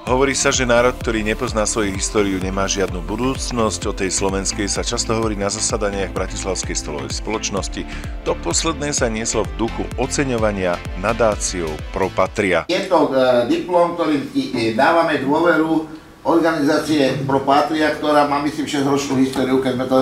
Hovorí sa, že národ, ktorý nepozná svoju históriu, nemá žiadnu budúcnosť. O tej slovenskej sa často hovorí na zasadaniach Bratislavskej stolovej spoločnosti. To posledné sa nieslo v duchu oceňovania nadáciou Pro Patria. Je to diplom, ktorým dávame dôveru organizácie Pro Patria, ktorá má, myslím, 6-ročnú históriu, keď sme to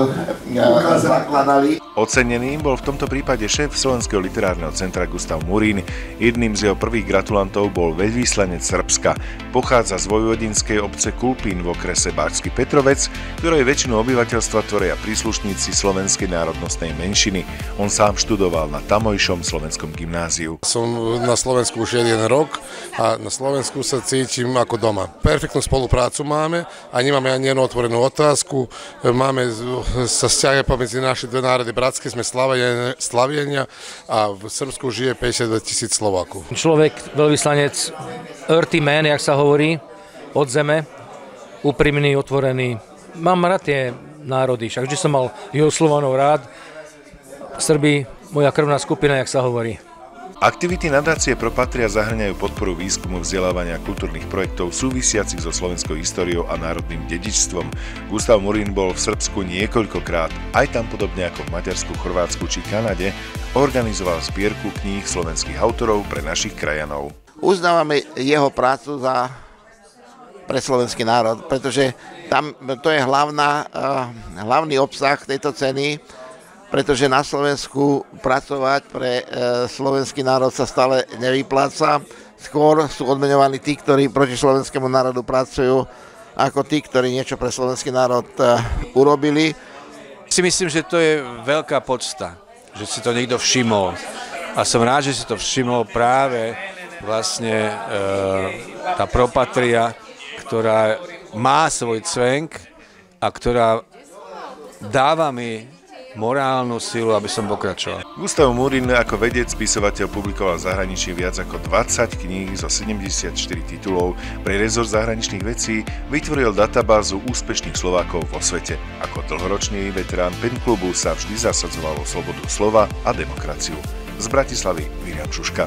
zakladali. Ocenený bol v tomto prípade šéf Slovenského literárneho centra Gustav Murín. Jedným z jeho prvých gratulantov bol veľvyslanec Srbska. Pochádza z vojvodinskej obce Kulpín v okrese Bačský Petrovec, ktorej väčšinu obyvateľstva tvoria príslušníci slovenskej národnostnej menšiny. On sám študoval na tamojšom slovenskom gymnáziu. Som na Slovensku už 1 rok a na Slovensku sa cítim ako doma. Perfektnú spoluprácu máme a nemáme ani jednu otvorenú otázku. Máme sa vzťahy pomedzi naše dve národy bratské, sme Slavienia a v Srbsku žije 52 000 Slovákov. Človek, veľvyslanec, earthy man, jak sa hovorí, od zeme, úprimný, otvorený. Mám rád tie národy, však vždy som mal Juhoslovanov rád. Srbi, moja krvná skupina, jak sa hovorí. Aktivity nadácie Pro Patria zahŕňajú podporu výskumu, vzdelávania a kultúrnych projektov súvisiacich so slovenskou históriou a národným dedičstvom. Gustav Murín bol v Srbsku niekoľkokrát, aj tam podobne ako v Maďarsku, Chorvátsku či Kanade, organizoval zbierku kníh slovenských autorov pre našich krajanov. Uznávame jeho prácu pre slovenský národ, pretože tam to je hlavný obsah tejto ceny, pretože na Slovensku pracovať pre slovenský národ sa stále nevypláca. Skôr sú odmeňovaní tí, ktorí proti slovenskému národu pracujú, ako tí, ktorí niečo pre slovenský národ urobili. Si myslím, že to je veľká podsta, že si to niekto všimol. A som rád, že si to všimol práve vlastne tá Pro Patria, ktorá má svoj cvenk a ktorá dáva mi morálnu silu, aby som pokračoval. Gustav Murín ako vedec, spisovateľ publikoval v zahraničí viac ako 20 kníh zo 74 titulov. Pre rezort zahraničných vecí vytvoril databázu úspešných Slovákov vo svete. Ako dlhoročný veterán Pen klubu sa vždy zasadzoval o slobodu slova a demokraciu. Z Bratislavy Miriam Šuška.